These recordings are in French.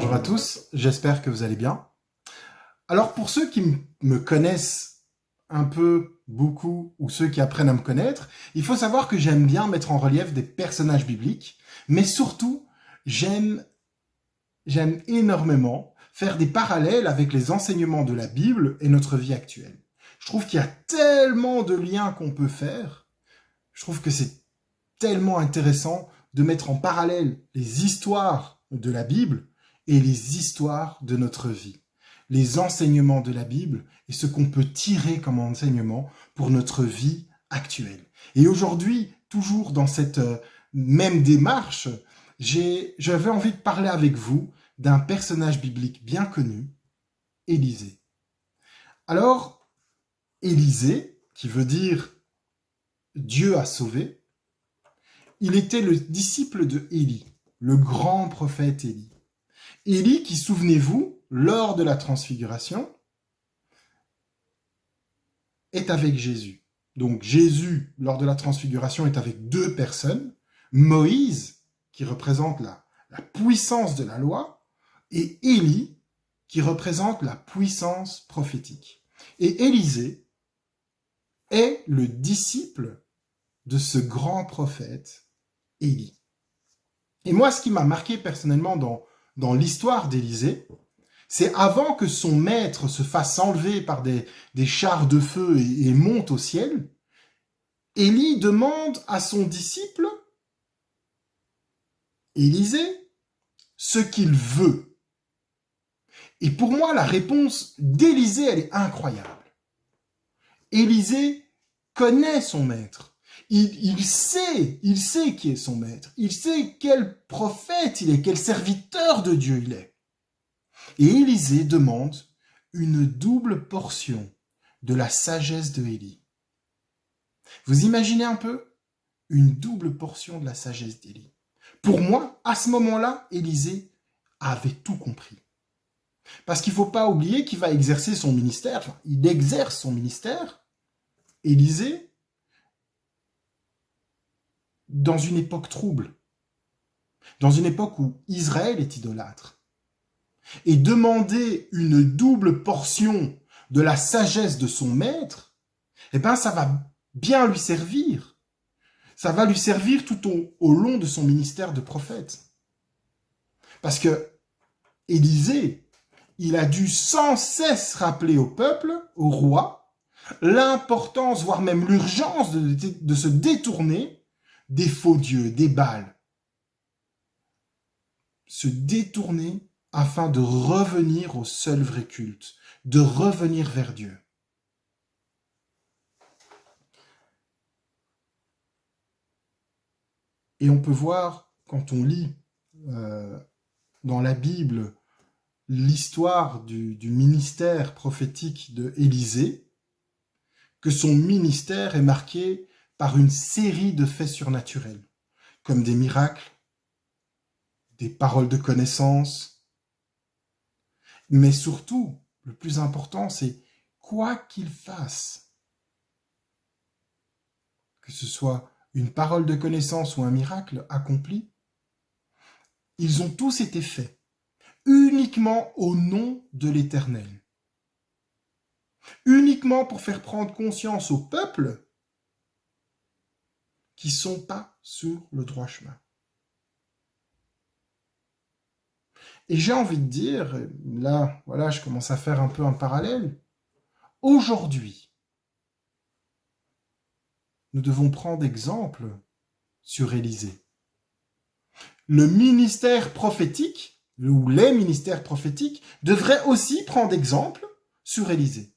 Bonjour à tous, j'espère que vous allez bien. Alors pour ceux qui me connaissent un peu, beaucoup, ou ceux qui apprennent à me connaître, il faut savoir que j'aime bien mettre en relief des personnages bibliques, mais surtout, j'aime énormément faire des parallèles avec les enseignements de la Bible et notre vie actuelle. Je trouve qu'il y a tellement de liens qu'on peut faire, je trouve que c'est tellement intéressant de mettre en parallèle les histoires de la Bible et les histoires de notre vie, les enseignements de la Bible et ce qu'on peut tirer comme enseignement pour notre vie actuelle. Et aujourd'hui, toujours dans cette même démarche, j'avais envie de parler avec vous d'un personnage biblique bien connu, Élisée. Alors, Élisée, qui veut dire Dieu a sauvé, il était le disciple de Élie, le grand prophète Élie. Élie qui, souvenez-vous, lors de la transfiguration, est avec Jésus. Donc Jésus, lors de la transfiguration, est avec deux personnes, Moïse, qui représente la puissance de la loi, et Élie, qui représente la puissance prophétique. Et Élisée est le disciple de ce grand prophète, Élie. Et moi, ce qui m'a marqué personnellement dans l'histoire d'Élisée, c'est avant que son maître se fasse enlever par des chars de feu et monte au ciel, Élie demande à son disciple, Élisée, ce qu'il veut. Et pour moi, la réponse d'Élisée, elle est incroyable. Élisée connaît son maître. Il sait qui est son maître. Il sait quel prophète il est, quel serviteur de Dieu il est. Et Élisée demande une double portion de la sagesse de Élie. Vous imaginez un peu? Une double portion de la sagesse d'Élie. Pour moi, à ce moment-là, Élisée avait tout compris. Parce qu'il ne faut pas oublier qu'il va exercer son ministère, enfin, il exerce son ministère, Élisée, dans une époque trouble, dans une époque où Israël est idolâtre. Et demander une double portion de la sagesse de son maître, eh ben ça va bien lui servir. Ça va lui servir tout au long de son ministère de prophète. Parce que Élisée, il a dû sans cesse rappeler au peuple, au roi, l'importance, voire même l'urgence de se détourner des faux dieux, des Baals. Se détourner afin de revenir au seul vrai culte, de revenir vers Dieu. Et on peut voir, quand on lit dans la Bible l'histoire du ministère prophétique de Élisée, que son ministère est marqué par une série de faits surnaturels, comme des miracles, des paroles de connaissance. Mais surtout, le plus important, c'est quoi qu'il fasse, que ce soit une parole de connaissance ou un miracle accompli, ils ont tous été faits uniquement au nom de l'Éternel. Uniquement pour faire prendre conscience au peuple qui ne sont pas sur le droit chemin. Et j'ai envie de dire, là, voilà, je commence à faire un peu un parallèle. Aujourd'hui, nous devons prendre exemple sur Élisée. Le ministère prophétique, ou les ministères prophétiques, devraient aussi prendre exemple sur Élisée.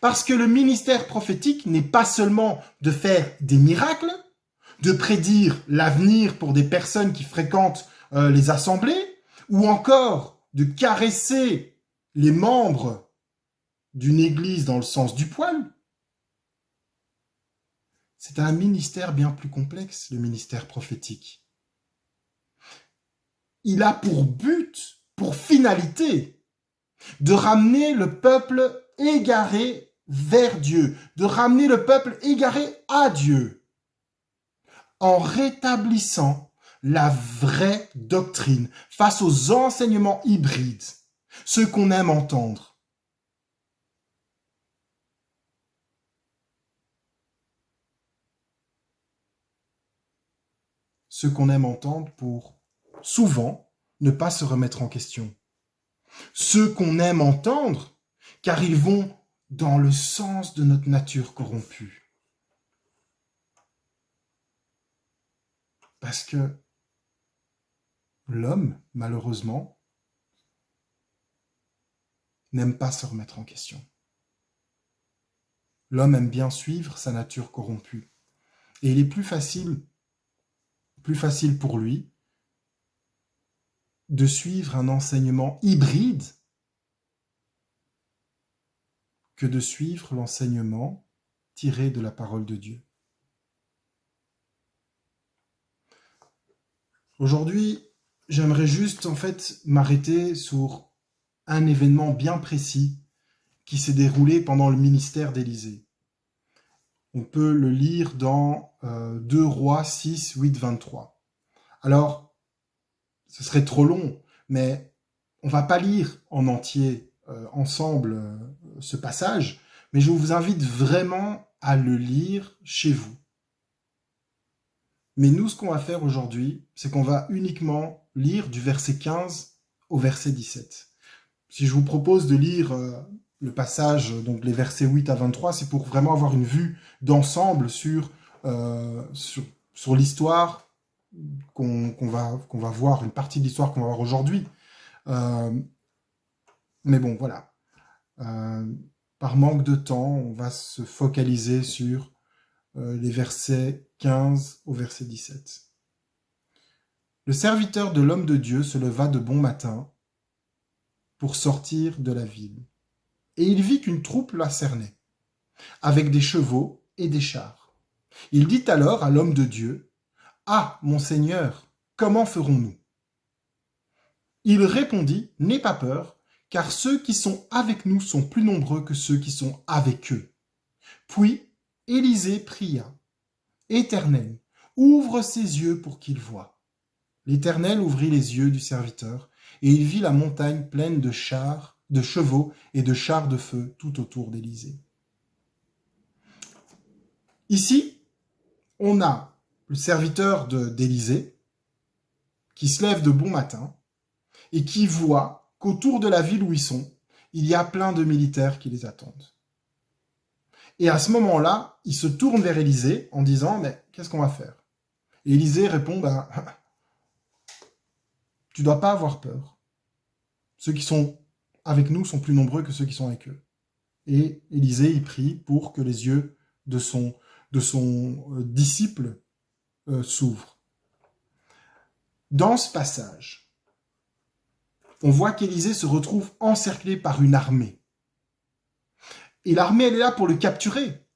Parce que le ministère prophétique n'est pas seulement de faire des miracles, de prédire l'avenir pour des personnes qui fréquentent les assemblées, ou encore de caresser les membres d'une église dans le sens du poil. C'est un ministère bien plus complexe, le ministère prophétique. Il a pour but, pour finalité, de ramener le peuple égaré vers Dieu, de ramener le peuple égaré à Dieu, en rétablissant la vraie doctrine, face aux enseignements hybrides, ceux qu'on aime entendre. Ceux qu'on aime entendre pour, souvent, ne pas se remettre en question. Ceux qu'on aime entendre, car ils vont dans le sens de notre nature corrompue. Parce que l'homme, malheureusement, n'aime pas se remettre en question. L'homme aime bien suivre sa nature corrompue. Et il est plus facile pour lui de suivre un enseignement hybride que de suivre l'enseignement tiré de la parole de Dieu. Aujourd'hui, j'aimerais juste m'arrêter sur un événement bien précis qui s'est déroulé pendant le ministère d'Élisée. On peut le lire dans 2 Rois 6, 8, 23. Alors, ce serait trop long, mais on va pas lire en entier ensemble ce passage, mais je vous invite vraiment à le lire chez vous. Mais nous, ce qu'on va faire aujourd'hui, c'est qu'on va uniquement lire du verset 15 au verset 17. Si je vous propose de lire le passage, donc les versets 8 à 23, c'est pour vraiment avoir une vue d'ensemble sur l'histoire qu'on va voir, une partie de l'histoire qu'on va voir aujourd'hui. Mais bon, voilà. Par manque de temps, on va se focaliser sur les versets 15 au verset 17. Le serviteur de l'homme de Dieu se leva de bon matin pour sortir de la ville. Et il vit qu'une troupe la cernait, avec des chevaux et des chars. Il dit alors à l'homme de Dieu, « Ah, mon Seigneur, comment ferons-nous » Il répondit, « N'aie pas peur, car ceux qui sont avec nous sont plus nombreux que ceux qui sont avec eux. » Puis Élisée pria, « Éternel, ouvre ses yeux pour qu'il voie. » L'Éternel ouvrit les yeux du serviteur, et il vit la montagne pleine de chars, de chevaux et de chars de feu tout autour d'Élisée. Ici, on a le serviteur d'Élisée qui se lève de bon matin et qui voit qu'autour de la ville où ils sont, il y a plein de militaires qui les attendent. Et à ce moment-là, il se tourne vers Élisée en disant « Mais qu'est-ce qu'on va faire ?» Et Élisée répond « Tu dois pas avoir peur. Ceux qui sont avec nous sont plus nombreux que ceux qui sont avec eux. » Et Élisée, il prie pour que les yeux de son disciple s'ouvrent. Dans ce passage, on voit qu'Élisée se retrouve encerclé par une armée. Et l'armée, elle est là pour le capturer.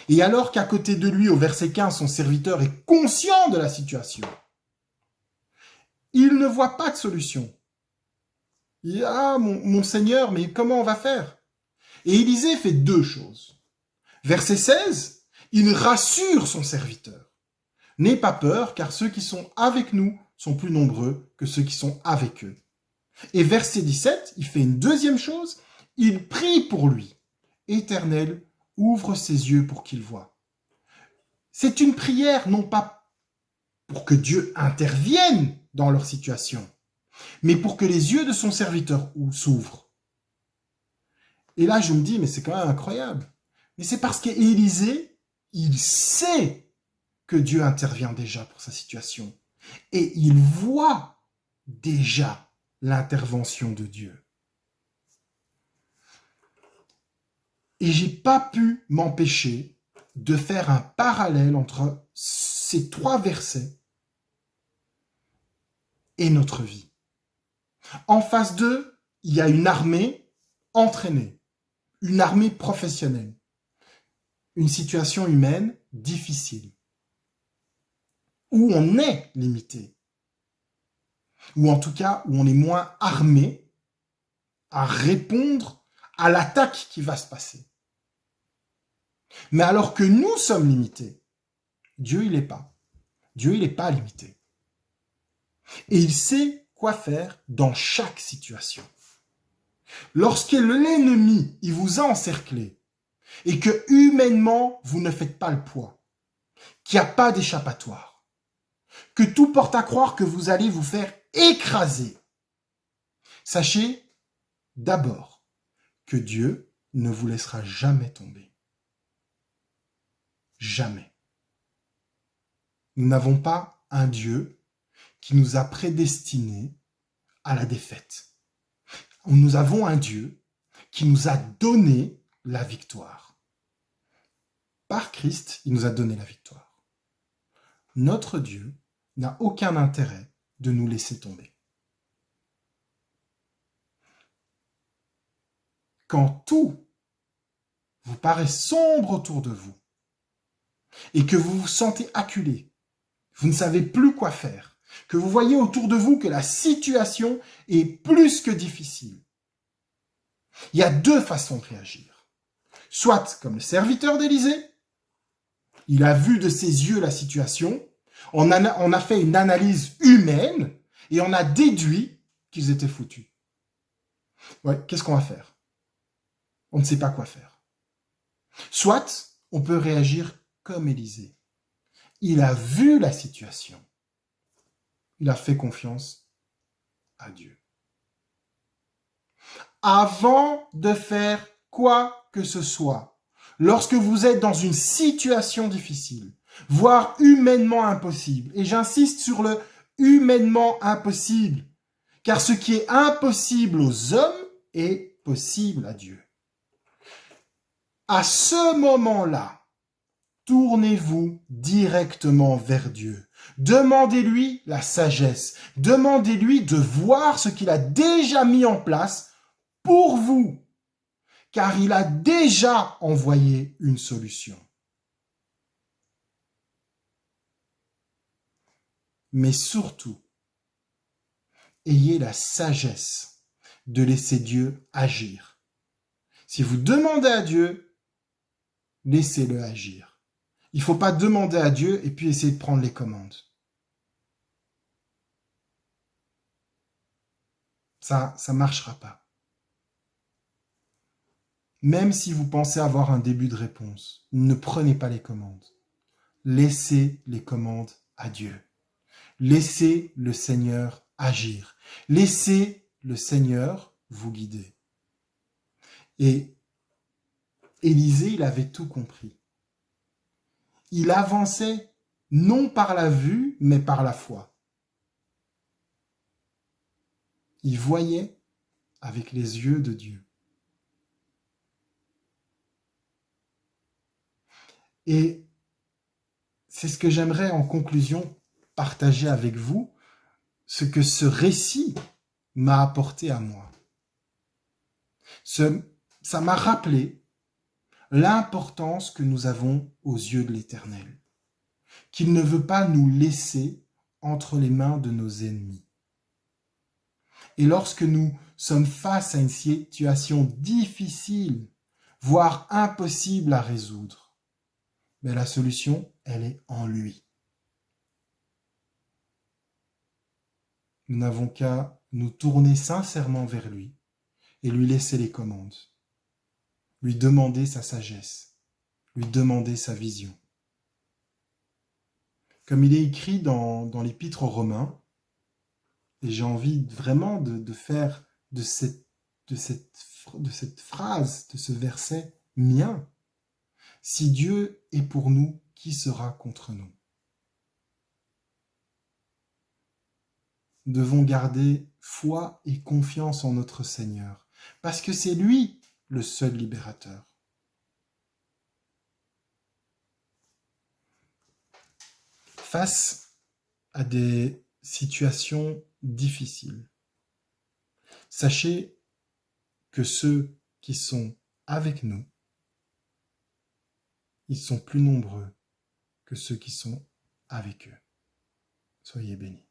Et alors qu'à côté de lui, au verset 15, son serviteur est conscient de la situation, il ne voit pas de solution. Il dit, « Ah, mon Seigneur, mais comment on va faire ?» Et Élisée fait 2 choses. Verset 16, il rassure son serviteur. « N'aie pas peur, car ceux qui sont avec nous sont plus nombreux que ceux qui sont avec eux. » Et verset 17, il fait une 2e chose, il prie pour lui. « Éternel, ouvre ses yeux pour qu'il voie. » C'est une prière non pas pour que Dieu intervienne dans leur situation, mais pour que les yeux de son serviteur s'ouvrent. Et là, je me dis, mais c'est quand même incroyable. Mais c'est parce qu'Élisée, il sait que Dieu intervient déjà pour sa situation. Et il voit déjà l'intervention de Dieu. Et j'ai pas pu m'empêcher de faire un parallèle entre ces 3 versets et notre vie. En face d'eux, il y a une armée entraînée, une armée professionnelle, une situation humaine difficile, où on est limité, ou en tout cas où on est moins armé à répondre à l'attaque qui va se passer. Mais alors que nous sommes limités, Dieu, il n'est pas. Dieu, il n'est pas limité. Et il sait quoi faire dans chaque situation. Lorsque l'ennemi, il vous a encerclé, et que humainement, vous ne faites pas le poids, qu'il n'y a pas d'échappatoire, que tout porte à croire que vous allez vous faire écraser, sachez d'abord que Dieu ne vous laissera jamais tomber. Jamais. Nous n'avons pas un Dieu qui nous a prédestinés à la défaite. Nous avons un Dieu qui nous a donné la victoire. Par Christ, il nous a donné la victoire. Notre Dieu n'a aucun intérêt de nous laisser tomber. Quand tout vous paraît sombre autour de vous et que vous vous sentez acculé, vous ne savez plus quoi faire, que vous voyez autour de vous que la situation est plus que difficile, il y a deux façons de réagir. Soit comme le serviteur d'Élisée, il a vu de ses yeux la situation, on a fait une analyse humaine et on a déduit qu'ils étaient foutus. Ouais, qu'est-ce qu'on va faire? On ne sait pas quoi faire. Soit on peut réagir comme Élisée. Il a vu la situation. Il a fait confiance à Dieu. Avant de faire quoi que ce soit, lorsque vous êtes dans une situation difficile, voire humainement impossible, et j'insiste sur le humainement impossible, car ce qui est impossible aux hommes est possible à Dieu. À ce moment-là, tournez-vous directement vers Dieu. Demandez-lui la sagesse. Demandez-lui de voir ce qu'il a déjà mis en place pour vous, car il a déjà envoyé une solution. Mais surtout, ayez la sagesse de laisser Dieu agir. Si vous demandez à Dieu, laissez-le agir. Il ne faut pas demander à Dieu et puis essayer de prendre les commandes. Ça ne marchera pas. Même si vous pensez avoir un début de réponse, ne prenez pas les commandes. Laissez les commandes à Dieu. Laissez le Seigneur agir. Laissez le Seigneur vous guider. Et Élisée, il avait tout compris. Il avançait non par la vue, mais par la foi. Il voyait avec les yeux de Dieu. Et c'est ce que j'aimerais en conclusion partager avec vous, ce que ce récit m'a apporté à moi. Ça m'a rappelé l'importance que nous avons aux yeux de l'Éternel, qu'il ne veut pas nous laisser entre les mains de nos ennemis. Et lorsque nous sommes face à une situation difficile, voire impossible à résoudre, mais la solution, elle est en lui. Nous n'avons qu'à nous tourner sincèrement vers lui et lui laisser les commandes, lui demander sa sagesse, lui demander sa vision. Comme il est écrit dans l'Épître aux Romains, et j'ai envie vraiment de faire de cette phrase, de ce verset mien, si Dieu est pour nous, qui sera contre nous? Nous devons garder foi et confiance en notre Seigneur, parce que c'est lui le seul libérateur. Face à des situations difficiles, sachez que ceux qui sont avec nous, ils sont plus nombreux que ceux qui sont avec eux. Soyez bénis.